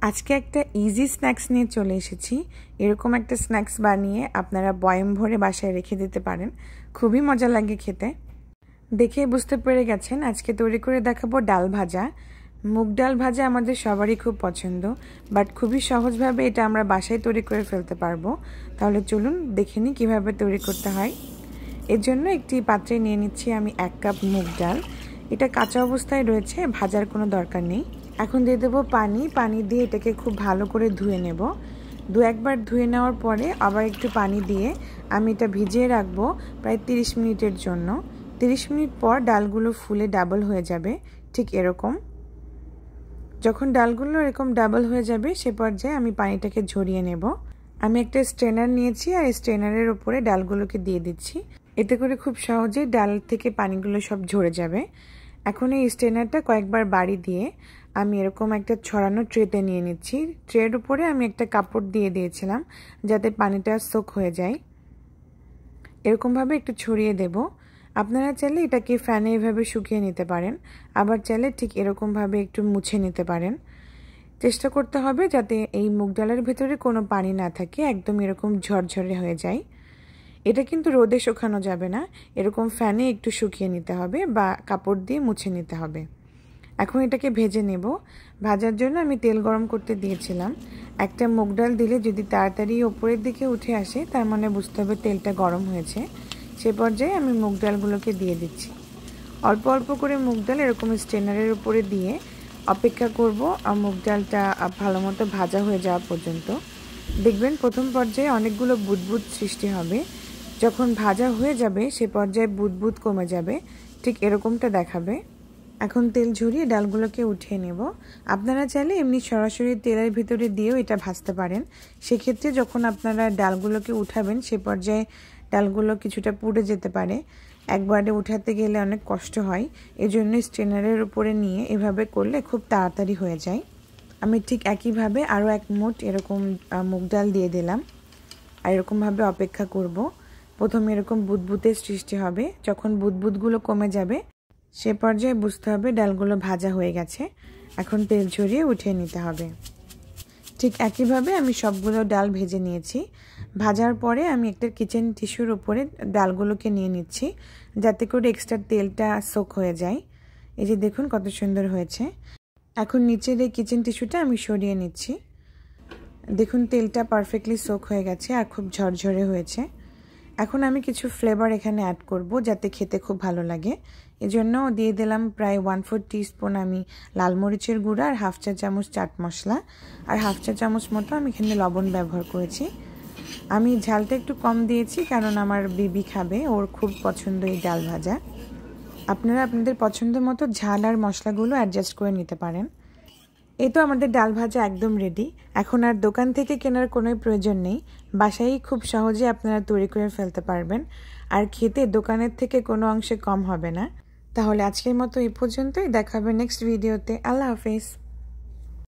আজকে একটা easy snacks নিয়ে চলে এসেছি। এরকম একটা স্ন্যাক্স বানিয়ে আপনারা বয়াম ভরে বাসায় রেখে দিতে পারেন। খুবই মজা লাগে খেতে। দেখে বুঝতে পেরে গেছেন আজকে তৈরি করে দেখাবো ডাল ভাজা। মুগ ডাল ভাজা আমাদের সবারই খুব পছন্দ, বাট খুবই সহজভাবে এটা আমরা বাসায় তৈরি করে ফেলতে পারবো। তাহলে চলুন দেখে নিই কীভাবে তৈরি করতে হয়। এর জন্য একটি পাত্রে নিয়ে নিচ্ছি আমি 1 কাপ মুগ ডাল। এটা কাঁচা অবস্থায় রয়েছে, ভাজার কোনো দরকার নেই। এখন দিয়ে দেবো পানি দিয়ে এটাকে খুব ভালো করে ধুয়ে নেব। একবার ধুয়ে নেওয়ার পরে আবার একটু পানি দিয়ে আমি এটা ভিজিয়ে রাখবো প্রায় 30 মিনিটের জন্য। 30 মিনিট পর ডালগুলো ফুলে ডাবল হয়ে যাবে, ঠিক এরকম। যখন ডালগুলো এরকম ডাবল হয়ে যাবে সে পর্যায়ে আমি পানিটাকে ঝরিয়ে নেব। আমি একটা স্ট্রেনার নিয়েছি আর স্ট্রেনারের উপরে ডালগুলোকে দিয়ে দিচ্ছি। এতে করে খুব সহজেই ডাল থেকে পানিগুলো সব ঝরে যাবে। এখন এই স্ট্রেনারটা কয়েকবার বাড়ি দিয়ে আমি এরকম একটা ছড়ানো ট্রেতে নিয়ে নিচ্ছি। ট্রের উপরে আমি একটা কাপড় দিয়ে দিয়েছিলাম যাতে পানিটা সোক হয়ে যায়। এরকমভাবে একটু ছড়িয়ে দেব। আপনারা চাইলে এটাকে ফ্যানে এভাবে শুকিয়ে নিতে পারেন, আবার চাইলে ঠিক এরকমভাবে একটু মুছে নিতে পারেন। চেষ্টা করতে হবে যাতে এই মুগ ডালের ভেতরে কোনো পানি না থাকে, একদম এরকম ঝরঝরে হয়ে যায়। এটা কিন্তু রোদে শুকানো যাবে না, এরকম ফ্যানে একটু শুকিয়ে নিতে হবে বা কাপড় দিয়ে মুছে নিতে হবে। এখন এটাকে ভেজে নেব। ভাজার জন্য আমি তেল গরম করতে দিয়েছিলাম। একটা মুগ ডাল দিলে যদি তাড়াতাড়ি ওপরের দিকে উঠে আসে তার মানে বুঝতে হবে তেলটা গরম হয়েছে। সে পর্যায়ে আমি মুগ ডালগুলোকে দিয়ে দিচ্ছি। অল্প অল্প করে মুগ ডাল এরকম স্ট্রেনারের উপরে দিয়ে অপেক্ষা করব মুগ ডালটা ভালো মতো ভাজা হয়ে যাওয়া পর্যন্ত। দেখবেন প্রথম পর্যায়ে অনেকগুলো বুদবুদ সৃষ্টি হবে। যখন ভাজা হয়ে যাবে সে পর্যায়ে বুদবুদ কমে যাবে, ঠিক এরকমটা দেখাবে। এখন তেল ঝরিয়ে ডালগুলোকে উঠিয়ে নেব। আপনারা চাইলে এমনি সরাসরি তেলের ভিতরে দিয়েও এটা ভাজতে পারেন। সেক্ষেত্রে যখন আপনারা ডালগুলোকে উঠাবেন সে পর্যায়ে ডালগুলো কিছুটা পুড়ে যেতে পারে। একবারে উঠাতে গেলে অনেক কষ্ট হয়, এজন্য স্ট্রেনারের উপরে নিয়ে এভাবে করলে খুব তাড়াতাড়ি হয়ে যায়। আমি ঠিক একইভাবে আরও 1 মুঠ এরকম মুগ ডাল দিয়ে দিলাম আর এরকমভাবে অপেক্ষা করব। প্রথমে এরকম বুদবুদের সৃষ্টি হবে, যখন বুদবুদগুলো কমে যাবে সে পর্যায়ে বুঝতে হবে ডালগুলো ভাজা হয়ে গেছে। এখন তেল ঝরিয়ে উঠিয়ে নিতে হবে। ঠিক একইভাবে আমি সবগুলো ডাল ভেজে নিয়েছি। ভাজার পরে আমি একটা কিচেন টিস্যুর উপরে ডালগুলোকে নিয়ে নিচ্ছি যাতে করে এক্সট্রা তেলটা সোক হয়ে যায়। এই যে দেখুন কত সুন্দর হয়েছে। এখন নিচের এই কিচেন টিস্যুটা আমি সরিয়ে নিচ্ছি। দেখুন তেলটা পারফেক্টলি সোক হয়ে গেছে আর খুব ঝরঝরে হয়েছে। এখন আমি কিছু ফ্লেভার এখানে অ্যাড করব যাতে খেতে খুব ভালো লাগে। এজন্য দিয়ে দিলাম প্রায় 1/4 টিস্পুন আমি লাল মরিচের গুঁড়া আর 1/2 চা চামচ চাট মশলা আর 1/2 চা চামচ মতো আমি এখানে লবণ ব্যবহার করেছি। আমি ঝালটা একটু কম দিয়েছি কারণ আমার বেবি খাবে, ওর খুব পছন্দ এই ডাল ভাজা। আপনারা আপনাদের পছন্দ মতো ঝাল আর মশলাগুলো অ্যাডজাস্ট করে নিতে পারেন। এই তো আমাদের ডাল ভাজা একদম রেডি। এখন আর দোকান থেকে কেনার কোনো প্রয়োজন নেই, বাসায়ই খুব সহজে আপনারা তৈরি করে ফেলতে পারবেন। আর খেতে দোকানের থেকে কোনো অংশে কম হবে না। তাহলে আজকের মতো এই পর্যন্তই, দেখা হবে নেক্সট ভিডিওতে। আল্লাহ হাফেজ।